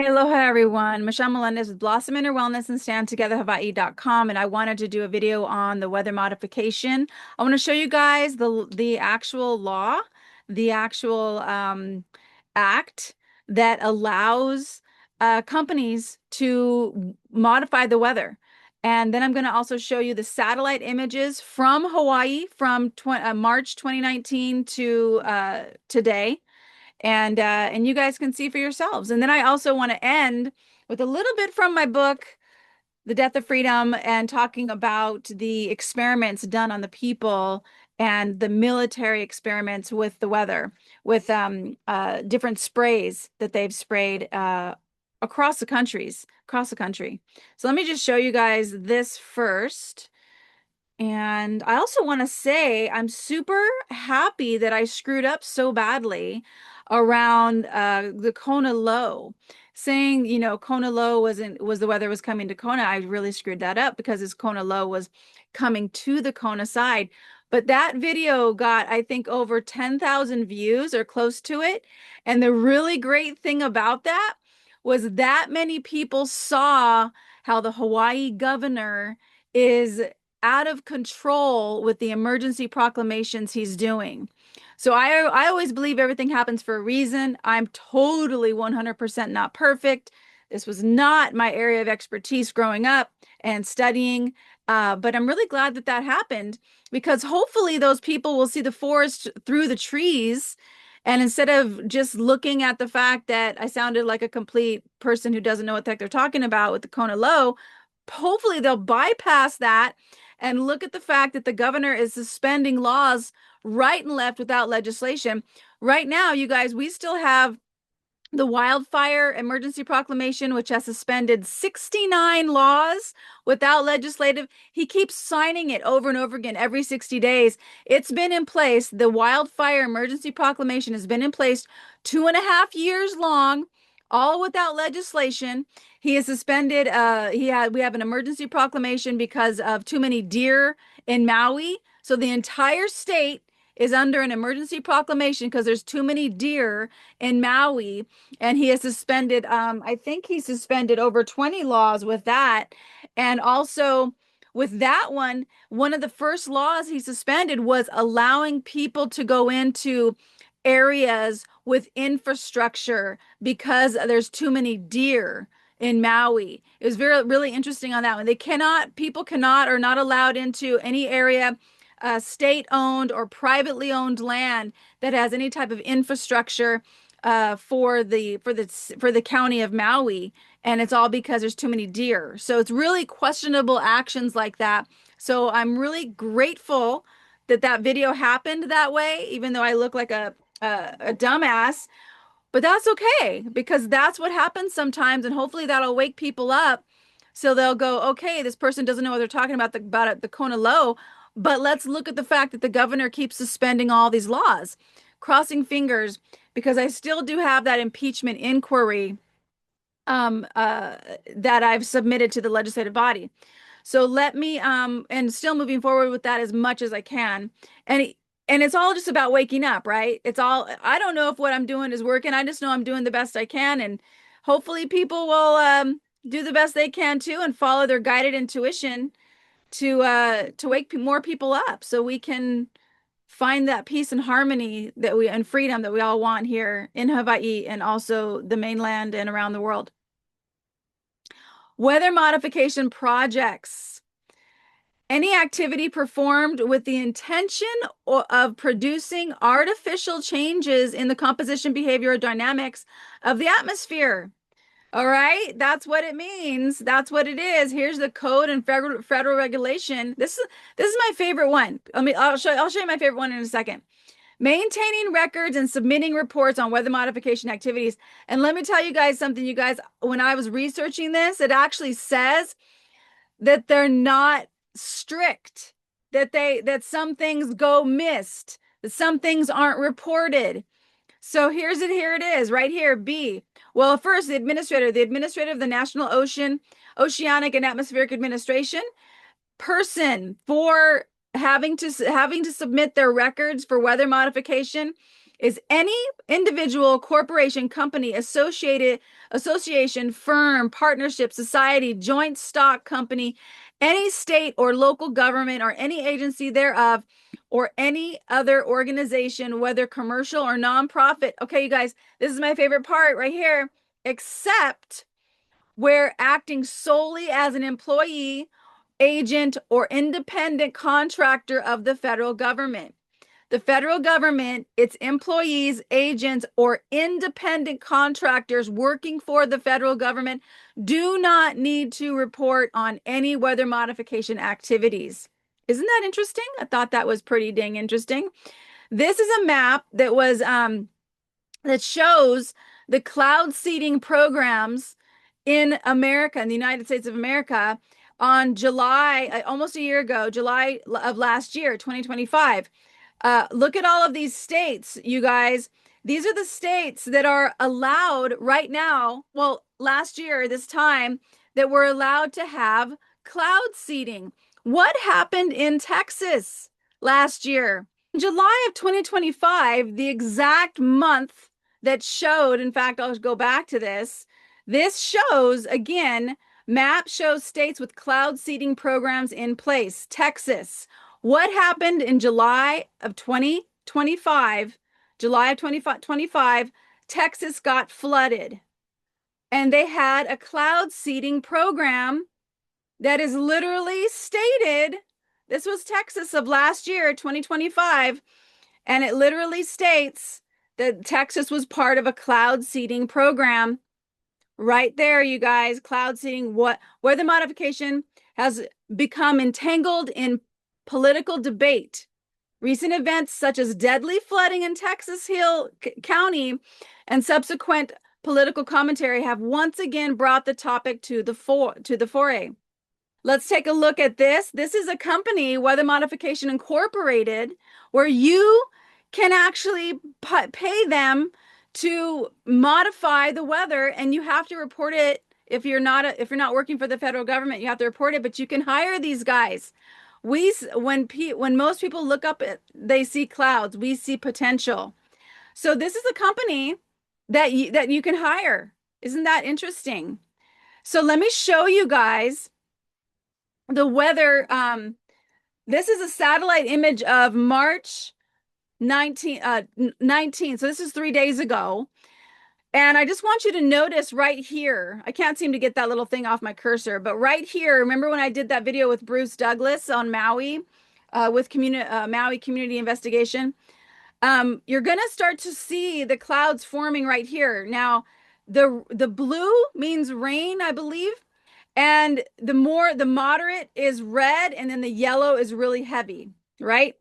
Hey, aloha everyone. Michelle Melendez with Blossom Inner Wellness and StandTogetherHawaii.com, and I wanted to do a video on the weather modification. I want to show you guys the actual law, the actual act that allows companies to modify the weather. And then I'm going to also show you the satellite images from Hawaii from March 2019 to today, and you guys can see for yourselves. And then I also want to end with a little bit from my book, The Death of Freedom, and talking about the experiments done on the people and the military experiments with the weather, with different sprays that they've sprayed across the countries, across the country. So let me just show you guys this first. And I also want to say I'm super happy that I screwed up so badly around the Kona low. Saying, Kona low was the weather was coming to Kona. I really screwed that up because this Kona low was coming to the Kona side. But that video got, I think, over 10,000 views or close to it. And the really great thing about that was that many people saw how the Hawaii governor is out of control with the emergency proclamations he's doing. So I always believe everything happens for a reason. I'm totally 100% not perfect. This was not my area of expertise growing up and studying, but I'm really glad that that happened because hopefully those people will see the forest through the trees. And instead of just looking at the fact that I sounded like a complete person who doesn't know what the heck they're talking about with the Kona Low, hopefully they'll bypass that and look at the fact that the governor is suspending laws right and left without legislation. Right now, you guys, we still have the wildfire emergency proclamation, which has suspended 69 laws without legislative. He keeps signing it over and over again every 60 days. It's been in place. The wildfire emergency proclamation has been in place 2.5 years long, all without legislation. He has suspended, we have an emergency proclamation because of too many deer in Maui. So the entire state is under an emergency proclamation because there's too many deer in Maui, and he has suspended, I think he suspended over 20 laws with that. And also with that one of the first laws he suspended was allowing people to go into areas with infrastructure because there's too many deer in Maui. It was really interesting on that one. People cannot or not allowed into any area, state-owned or privately owned land that has any type of infrastructure for the county of Maui, and it's all because there's too many deer. So it's really questionable actions like that. So I'm really grateful that that video happened that way, even though I look like a dumbass. But that's okay because that's what happens sometimes, and hopefully that'll wake people up. So they'll go, okay, this person doesn't know what they're talking about the Kona Low, but let's look at the fact that the governor keeps suspending all these laws. Crossing fingers because I still do have that impeachment inquiry um, uh, that I've submitted to the legislative body. So let me and still moving forward with that as much as I can. And and it's all just about waking up, right? It's all I don't know if what I'm doing is working. I just know I'm doing the best I can, and hopefully people will do the best they can too and follow their guided intuition to wake more people up so we can find that peace and harmony that we and freedom that we all want here in Hawaii and also the mainland and around the world. Weather modification projects. Any activity performed with the intention of producing artificial changes in the composition, behavior, or dynamics of the atmosphere. All right, that's what it means. That's what it is. Here's the code and federal regulation. This is my favorite one. I'll show you my favorite one in a second. Maintaining records and submitting reports on weather modification activities. And let me tell you guys something, you guys, when I was researching this, it actually says that they're not strict, that some things go missed, that some things aren't reported. So here it is, right here, B. Well, first, the administrator of the National Oceanic and Atmospheric Administration, person for having to submit their records for weather modification is any individual, corporation, company, association, firm, partnership, society, joint stock company, any state or local government or any agency thereof, or any other organization, whether commercial or nonprofit. Okay, you guys, this is my favorite part right here. Except where acting solely as an employee, agent, or independent contractor of the federal government. The federal government, its employees, agents, or independent contractors working for the federal government do not need to report on any weather modification activities. Isn't that interesting? I thought that was pretty dang interesting. This is a map that shows the cloud seeding programs in America, in the United States of America, on July, almost a year ago, July of last year, 2025. Look at all of these states, you guys. These are the states that are allowed right now. Well, last year, this time, that were allowed to have cloud seeding. What happened in Texas last year? In July of 2025, the exact month that showed, in fact, I'll go back to this. This shows, again, map shows states with cloud seeding programs in place. Texas. What happened in July of 2025? July of 2025, Texas got flooded. And they had a cloud seeding program that is literally stated. This was Texas of last year, 2025. And it literally states that Texas was part of a cloud seeding program. Right there, you guys, cloud seeding, where the modification has become entangled in political debate. Recent events such as deadly flooding in Texas Hill County and subsequent political commentary have once again brought the topic to the foray. Let's take a look at this. This is a company, Weather Modification Incorporated, where you can actually pay them to modify the weather, and you have to report it. If you're not working for the federal government, you have to report it, but you can hire these guys. When most people look up, they see clouds, we see potential. So this is a company that you can hire. Isn't that interesting? So let me show you guys the weather. This is a satellite image of March 19. So this is 3 days ago. And I just want you to notice right here, I can't seem to get that little thing off my cursor, but right here, remember when I did that video with Bruce Douglas on Maui, with Maui Community Investigation? You're going to start to see the clouds forming right here. Now, the blue means rain, I believe, and the moderate is red, and then the yellow is really heavy, right?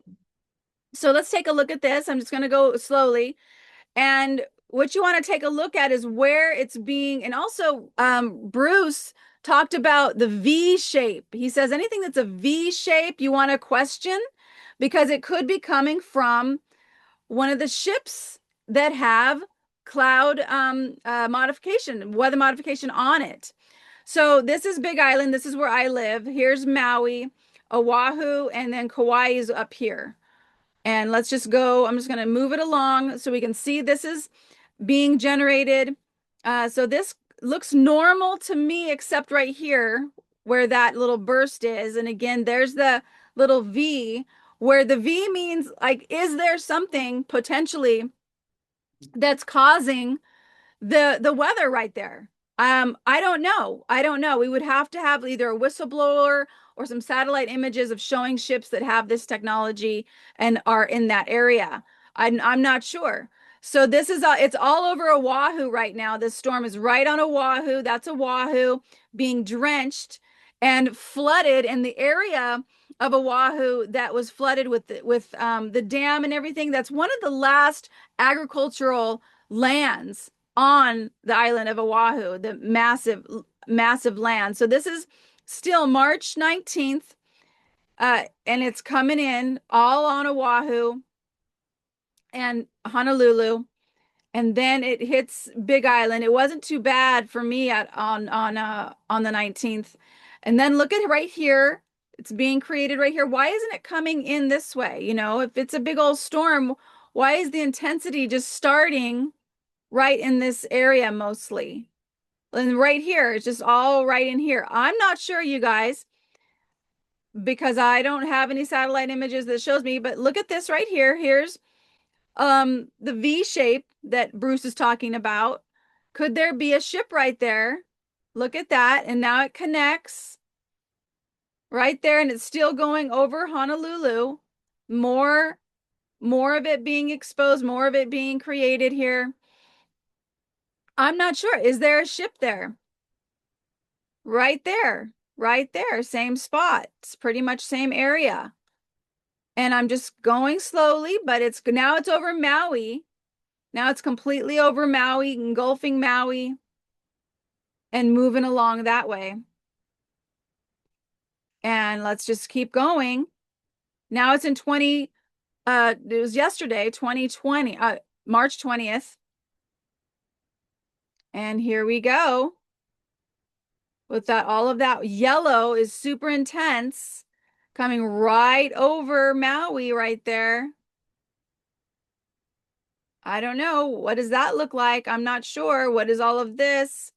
So let's take a look at this. I'm just going to go slowly. And what you want to take a look at is where it's being, and also Bruce talked about the V shape. He says anything that's a V shape, you want to question, because it could be coming from one of the ships that have cloud modification, weather modification on it. So this is Big Island. This is where I live. Here's Maui, Oahu, and then Kauai is up here. And let's just go. I'm just going to move it along so we can see this is being generated. So this looks normal to me, except right here where that little burst is. And again, there's the little V, where the V means, like, is there something potentially that's causing the weather right there? I don't know. I don't know. We would have to have either a whistleblower or some satellite images of showing ships that have this technology and are in that area. I'm not sure. So this is it's all over Oahu right now. This storm is right on Oahu. That's Oahu being drenched and flooded in the area of Oahu that was flooded with the dam and everything. That's one of the last agricultural lands on the island of Oahu, the massive land. So this is still March 19th, and it's coming in all on Oahu and Honolulu, and then it hits Big Island. It wasn't too bad for me on the 19th. And then look at right here. It's being created right here. Why isn't it coming in this way? You know, if it's a big old storm, Why is the intensity just starting right in this area mostly? And right here, it's just all right in here. I'm not sure, you guys, because I don't have any satellite images that shows me, but look at this right here. Here's the V shape that Bruce is talking about. Could there be a ship right there? Look at that. And now it connects right there, and it's still going over Honolulu. More more of it being exposed, more of it being created here. I'm not sure. Is there a ship there? Right there. Right there. Same spot. It's pretty much same area. And I'm just going slowly, but it's now it's over Maui. Now it's completely over Maui, engulfing Maui and moving along that way. And let's just keep going. Now it's in it was yesterday, 2020, March 20th. And here we go. With that, all of that yellow is super intense, coming right over Maui right there. I don't know. What does that look like? I'm not sure. What is all of this?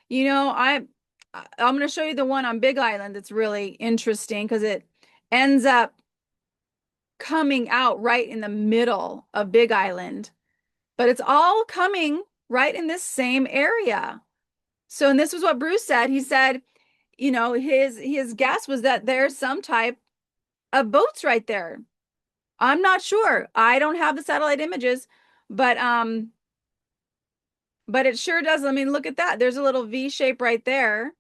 You know, I'm going to show you the one on Big Island that's really interesting because it ends up coming out right in the middle of Big Island, but it's all coming right in this same area. So, and this was what Bruce said. He said, you know, his guess was that there's some type of boats right there. I'm not sure. I don't have the satellite images, but it sure does. I mean, look at that. There's a little V shape right there.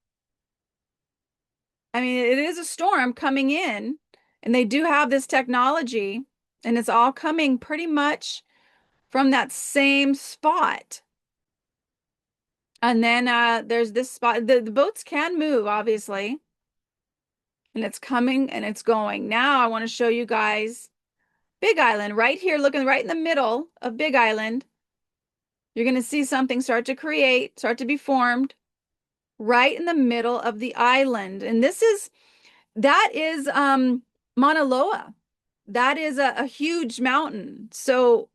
I mean, it is a storm coming in, and they do have this technology, and it's all coming pretty much from that same spot. And then there's this spot. The boats can move, obviously, and it's coming and it's going. Now I want to show you guys Big Island right here, looking right in the middle of Big Island. You're going to see something start to create, start to be formed right in the middle of the island. And that is Mauna Loa. That is a huge mountain. So,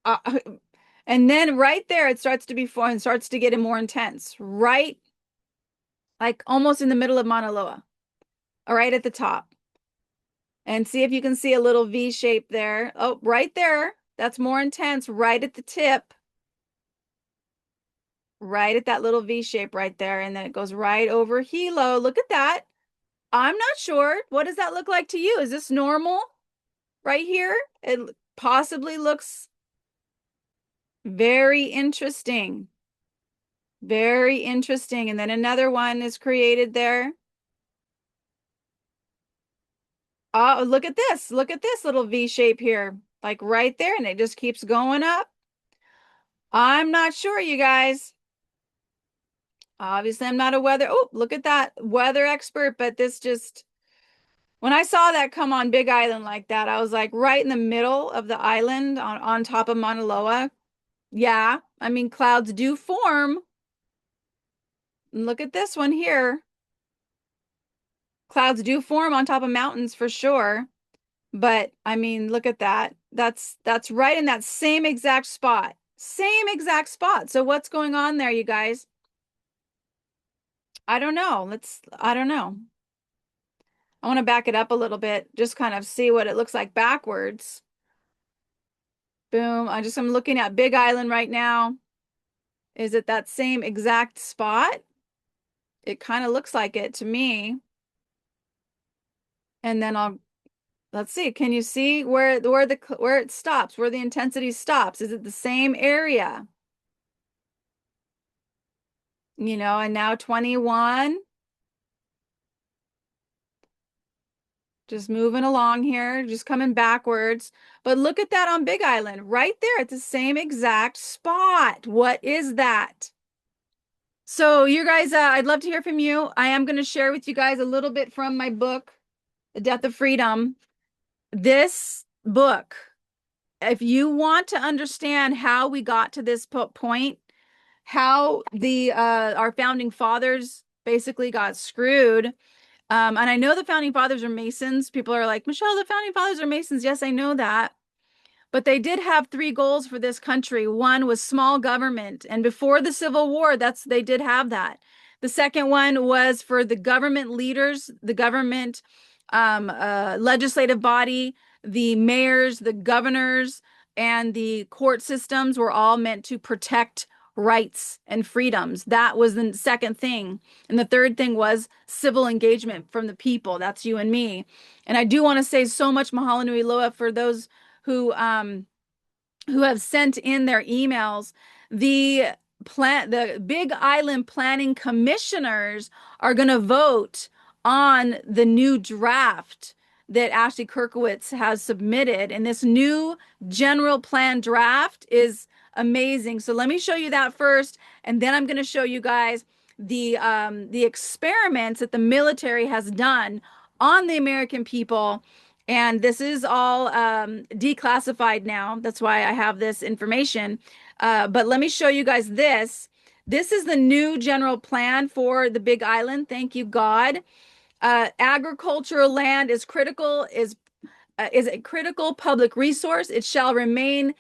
uh, and then right there, it starts to be formed, starts to get more intense, right? Like almost in the middle of Mauna Loa, all right at the top. And see if you can see a little V shape there. Oh, right there. That's more intense, right at the tip. Right at that little V shape right there. And then it goes right over Hilo. Look at that. I'm not sure. What does that look like to you? Is this normal right here? It possibly looks very interesting. Very interesting. And then another one is created there. Oh, look at this. Look at this little V shape here. Like right there. And it just keeps going up. I'm not sure, you guys. Obviously, I'm not a weather. Oh, look at that weather expert. But when I saw that come on Big Island like that, I was like right in the middle of the island on top of Mauna Loa. Yeah, I mean, clouds do form. And look at this one here. Clouds do form on top of mountains for sure. But I mean, look at that. That's right in that same exact spot. Same exact spot. So what's going on there, you guys? I don't know. I don't know. I want to back it up a little bit, just kind of see what it looks like backwards. Boom. I'm looking at Big Island right now. Is it that same exact spot? It kind of looks like it to me. And then let's see. Can you see where it stops, where the intensity stops? Is it the same area? You know, and now 21. Just moving along here, just coming backwards. But look at that on Big Island, right there at the same exact spot. What is that? So you guys, I'd love to hear from you. I am going to share with you guys a little bit from my book, The Death of Freedom. This book, if you want to understand how we got to this point, how our founding fathers basically got screwed. And I know the founding fathers are Masons. People are like, Michelle, the founding fathers are Masons. Yes, I know that. But they did have three goals for this country. One was small government, and before the Civil War, they did have that. The second one was for the government leaders, the government legislative body, the mayors, the governors, and the court systems were all meant to protect rights and freedoms. That was the second thing. And the third thing was civil engagement from the people. That's you and me. And I do want to say so much mahalo nui loa for those who um, who have sent in their emails. The Big Island Planning Commissioners are going to vote on the new draft that Ashley Kirkowitz has submitted. And this new general plan draft is amazing. So let me show you that first, and then I'm going to show you guys the experiments that the military has done on the American people. And this is all declassified now. That's why I have this information. But let me show you guys this. This is the new general plan for the Big Island. Thank you, God. Agricultural land is a critical public resource. It shall remain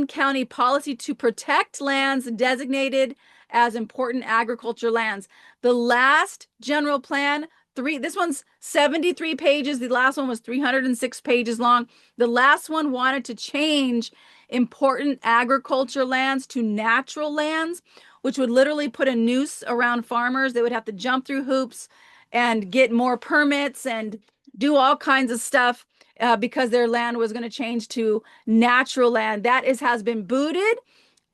county policy to protect lands designated as important agriculture lands. The last general plan, this one's 73 pages. The last one was 306 pages long. The last one wanted to change important agriculture lands to natural lands, which would literally put a noose around farmers. They would have to jump through hoops and get more permits and do all kinds of stuff because their land was going to change to natural land. Has been booted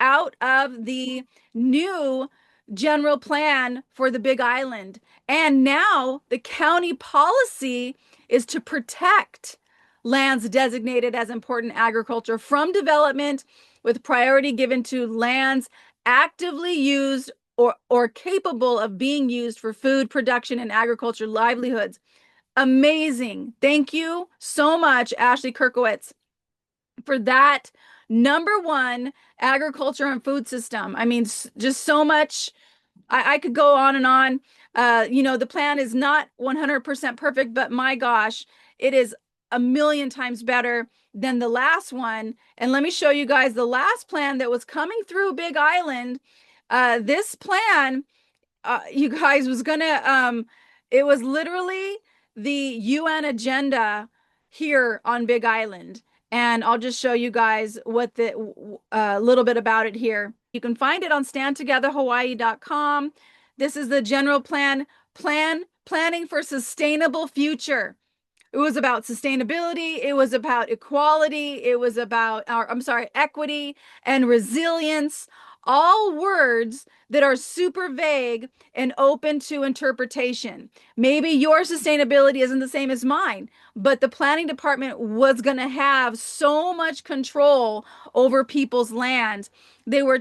out of the new general plan for the Big Island. And now the county policy is to protect lands designated as important agriculture from development, with priority given to lands actively used or capable of being used for food production and agriculture livelihoods. Amazing. Thank you so much, Ashley Kirkowitz, for that number one agriculture and food system. I mean, just so much. I could go on and on. The plan is not 100% perfect, but my gosh, it is a million times better than the last one. And let me show you guys the last plan that was coming through Big Island. This plan, you guys, it was literally the UN agenda here on Big Island. And I'll just show you guys what a little bit about it here. You can find it on standtogetherhawaii.com. This is the general planning for sustainable future. It was about sustainability. It was about equality. It was about equity and resilience. All words that are super vague and open to interpretation. Maybe your sustainability isn't the same as mine, but the planning department was going to have so much control over people's lands. They were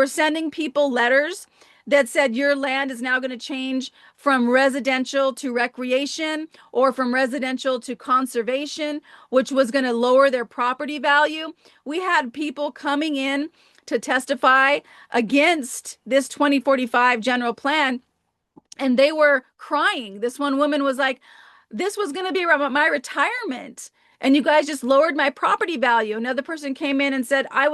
sending people letters that said your land is now going to change from residential to recreation or from residential to conservation, which was going to lower their property value. We had people coming in to testify against this 2045 general plan, and they were crying. This one woman was like, this was going to be my retirement, and you guys just lowered my property value. Another person came in and said, I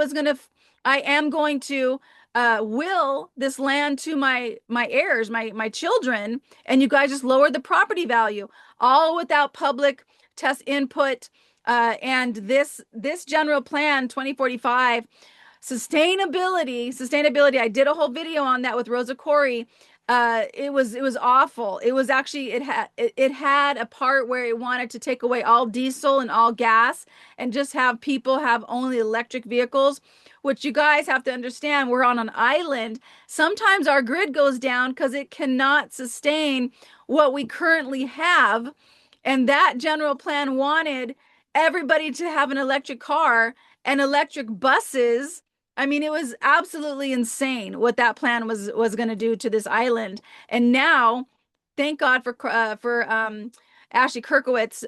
am going to will this land to my heirs, my children, and you guys just lowered the property value, all without public test input. And this general plan 2045, sustainability. I did a whole video on that with Rosa Corey. It was awful. It had a part where it wanted to take away all diesel and all gas and just have people have only electric vehicles, which you guys have to understand. We're on an island. Sometimes our grid goes down because it cannot sustain what we currently have. And that general plan wanted everybody to have an electric car and electric buses. I mean, it was absolutely insane what that plan was going to do to this island. And now, thank God for Ashley Kirkowitz.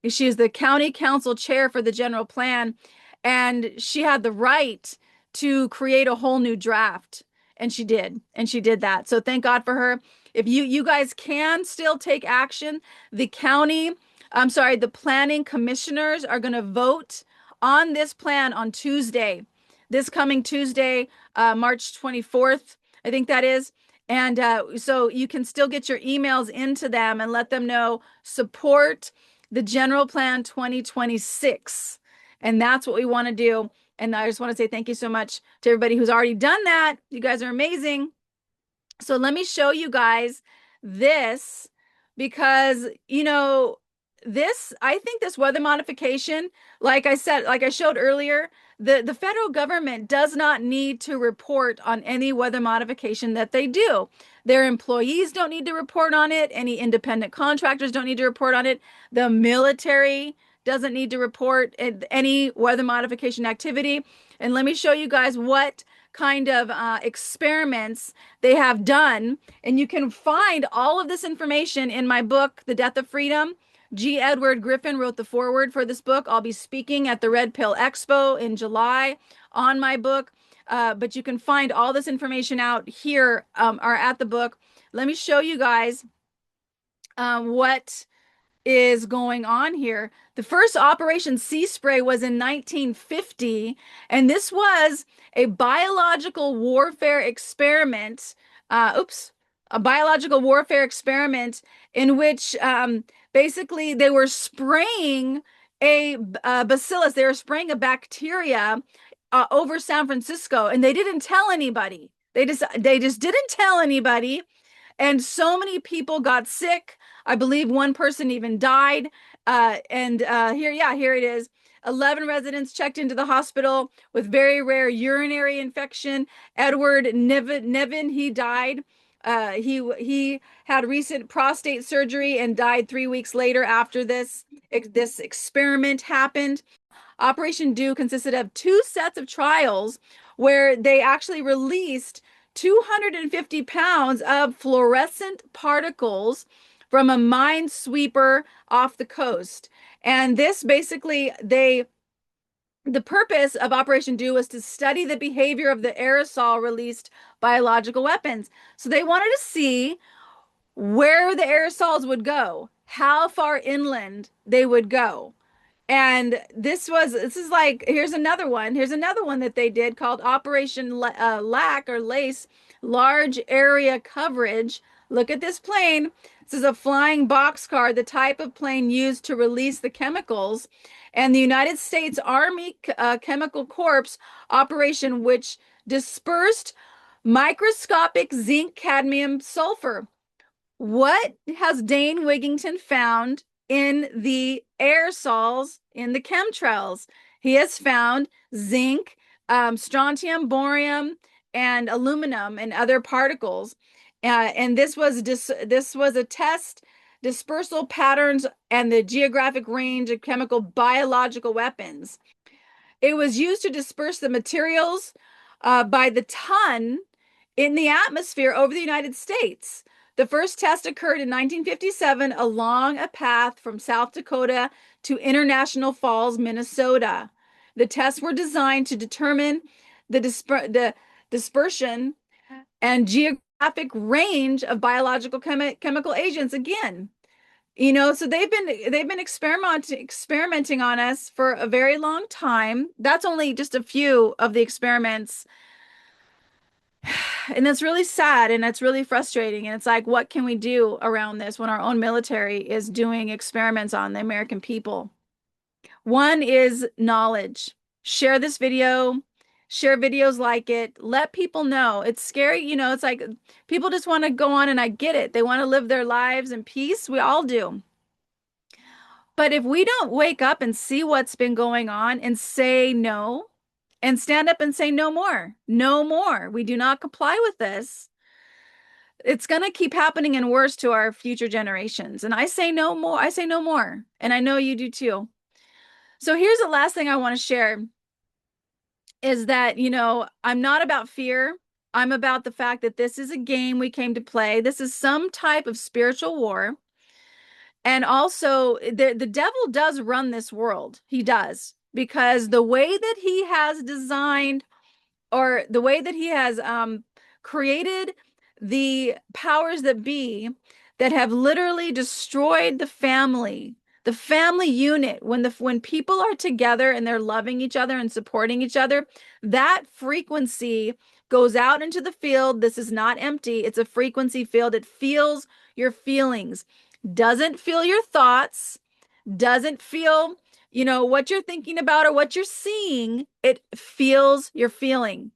She is the county council chair for the general plan, and she had the right to create a whole new draft. And she did that. So thank God for her. If you guys can still take action, the county I'm sorry, the planning commissioners are going to vote on this plan on Tuesday, this coming Tuesday, March 24th, I think that is. And so you can still get your emails into them and let them know support the general plan 2026. And that's what we want to do. And I just want to say thank you so much to everybody who's already done that. You guys are amazing. So let me show you guys this because, I think this weather modification, like I said, like I showed earlier, the federal government does not need to report on any weather modification that they do. Their employees don't need to report on it. Any independent contractors don't need to report on it. The military doesn't need to report any weather modification activity. And let me show you guys what kind of experiments they have done. And you can find all of this information in my book, The Death of Freedom. G. Edward Griffin wrote the foreword for this book. I'll be speaking at the Red Pill Expo in July on my book. But you can find all this information out here or at the book. Let me show you guys what is going on here. The first Operation Sea Spray was in 1950, and this was a biological warfare experiment. A biological warfare experiment in which basically they were spraying a bacillus, they were spraying a bacteria over San Francisco, and they didn't tell anybody. They just didn't tell anybody. And so many people got sick. I believe one person even died. Here it is. 11 residents checked into the hospital with very rare urinary infection. Edward Nevin, he died. He had recent prostate surgery and died 3 weeks later after this experiment happened. Operation Do consisted of two sets of trials where they actually released 250 pounds of fluorescent particles from a minesweeper off the coast. And this basically, the purpose of Operation Do was to study the behavior of the aerosol released biological weapons. So they wanted to see where the aerosols would go, how far inland they would go. And this is like, here's another one. Here's another one that they did called Operation LAC or LACE, Large Area Coverage. Look at this plane. This is a flying boxcar, the type of plane used to release the chemicals. And the United States Army Chemical Corps operation, which dispersed microscopic zinc, cadmium, sulfur. What has Dane Wigington found in the aerosols in the chemtrails? He has found zinc, strontium, borium, and aluminum and other particles. And this was a test dispersal patterns and the geographic range of chemical biological weapons. It was used to disperse the materials by the ton in the atmosphere over the United States. The first test occurred in 1957 along a path from South Dakota to International Falls, Minnesota. The tests were designed to determine the dispersion and geographic range of biological chemical agents. Again, so they've been experimenting on us for a very long time. That's only just a few of the experiments. And it's really sad and it's really frustrating. And it's like, what can we do around this when our own military is doing experiments on the American people? One is knowledge. Share this video, share videos like it, let people know. It's scary. It's like people just want to go on, and I get it. They want to live their lives in peace. We all do. But if we don't wake up and see what's been going on and say no, and stand up and say no more, no more, we do not comply with this, it's going to keep happening and worse to our future generations. And I say no more. I say no more. And I know you do too. So here's the last thing I want to share is that, I'm not about fear. I'm about the fact that this is a game we came to play. This is some type of spiritual war. And also, the devil does run this world. He does. Because the way that he has designed, or the way that he has created the powers that be that have literally destroyed the family, The family unit, when people are together and they're loving each other and supporting each other, that frequency goes out into the field. This is not empty. It's a frequency field. It feels your feelings, doesn't feel your thoughts, doesn't feel, what you're thinking about or what you're seeing. It feels your feeling.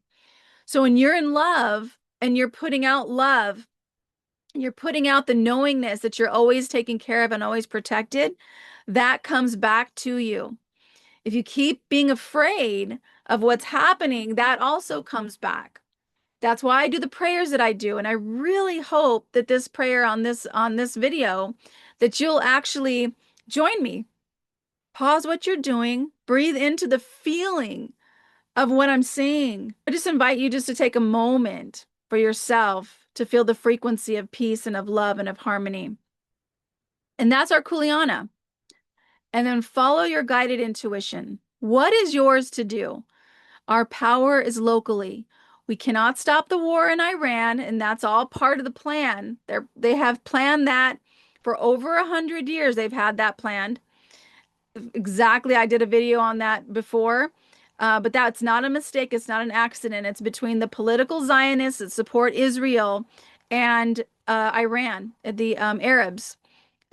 So when you're in love and you're putting out love, you're putting out the knowingness that you're always taken care of and always protected, that comes back to you. If you keep being afraid of what's happening, that also comes back. That's why I do the prayers that I do. And I really hope that this prayer on this video, that you'll actually join me. Pause what you're doing, breathe into the feeling of what I'm saying. I just invite you just to take a moment for yourself to feel the frequency of peace and of love and of harmony. And that's our Kuleana. And then follow your guided intuition. What is yours to do? Our power is locally. We cannot stop the war in Iran, and that's all part of the plan. They have planned that for over 100 years. They've had that planned. Exactly. I did a video on that before. But that's not a mistake. It's not an accident. It's between the political Zionists that support Israel and Iran, the Arabs.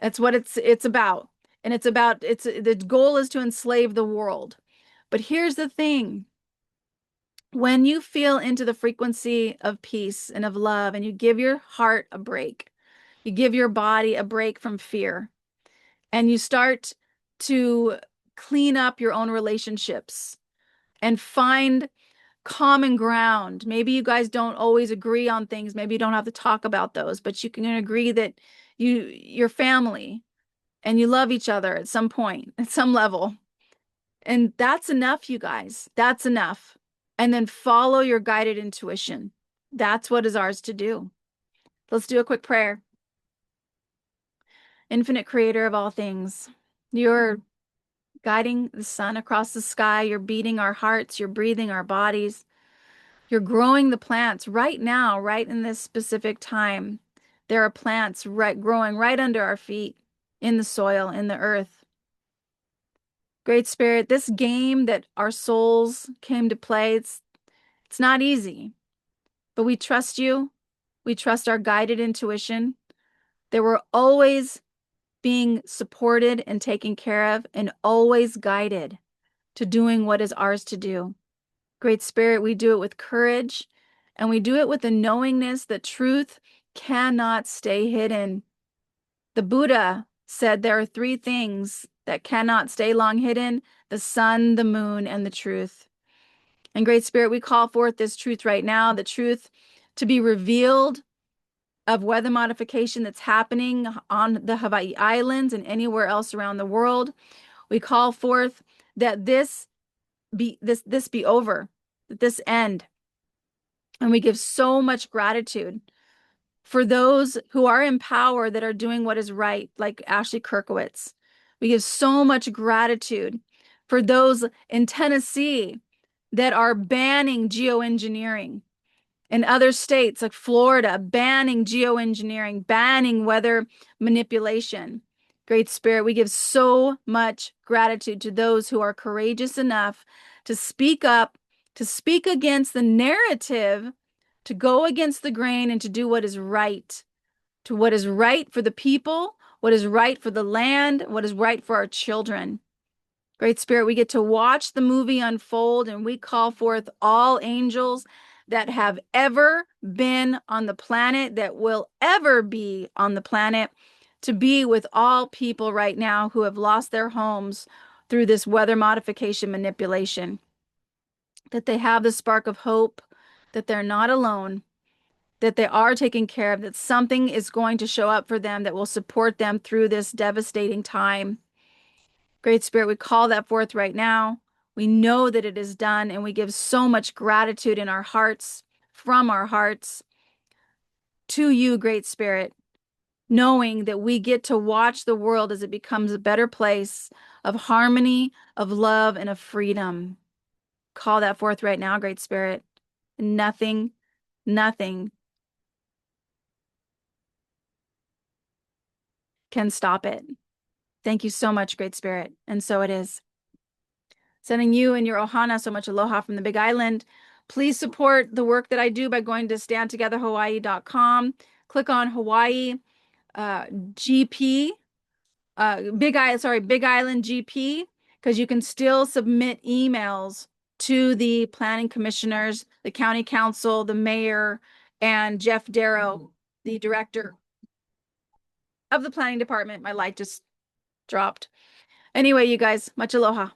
That's what it's about. And it's the goal is to enslave the world. But here's the thing. When you feel into the frequency of peace and of love, and you give your heart a break, you give your body a break from fear, and you start to clean up your own relationships and find common ground. Maybe you guys don't always agree on things. Maybe you don't have to talk about those, but you can agree that you're family and you love each other at some point, at some level. And that's enough, you guys. That's enough. And then follow your guided intuition. That's what is ours to do. Let's do a quick prayer. Infinite creator of all things, you're guiding the sun across the sky. You're beating our hearts. You're breathing our bodies. You're growing the plants right now, right in this specific time. There are plants growing right under our feet, in the soil, in the earth. Great Spirit, this game that our souls came to play, it's not easy, but we trust you. We trust our guided intuition, that we're always being supported and taken care of and always guided to doing what is ours to do. Great Spirit, we do it with courage, and we do it with the knowingness that truth cannot stay hidden. The Buddha said there are three things that cannot stay long hidden: the sun, the moon, and the truth. And Great Spirit, we call forth this truth right now, the truth to be revealed of weather modification that's happening on the Hawaii Islands and anywhere else around the world. We call forth that this be over, that this end. And we give so much gratitude for those who are in power that are doing what is right, like Ashley Kirkowitz. We give so much gratitude for those in Tennessee that are banning geoengineering, in other states like Florida, banning geoengineering, banning weather manipulation. Great Spirit, we give so much gratitude to those who are courageous enough to speak up, to speak against the narrative, to go against the grain, and to do what is right, to what is right for the people, what is right for the land, what is right for our children. Great Spirit, we get to watch the movie unfold, and we call forth all angels that have ever been on the planet, that will ever be on the planet, to be with all people right now who have lost their homes through this weather modification manipulation. That they have the spark of hope, that they're not alone, that they are taken care of, that something is going to show up for them that will support them through this devastating time. Great Spirit, we call that forth right now. We know that it is done, and we give so much gratitude in our hearts, from our hearts, to you, Great Spirit, knowing that we get to watch the world as it becomes a better place of harmony, of love, and of freedom. Call that forth right now, Great Spirit. Nothing can stop it. Thank you so much, Great Spirit. And so it is. Sending you and your Ohana so much aloha from the Big Island. Please support the work that I do by going to standtogetherhawaii.com. Click on Hawaii GP, Big Island GP, because you can still submit emails to the planning commissioners, the county council, the mayor, and Jeff Darrow, the director of the planning department. My light just dropped. Anyway, you guys, much aloha.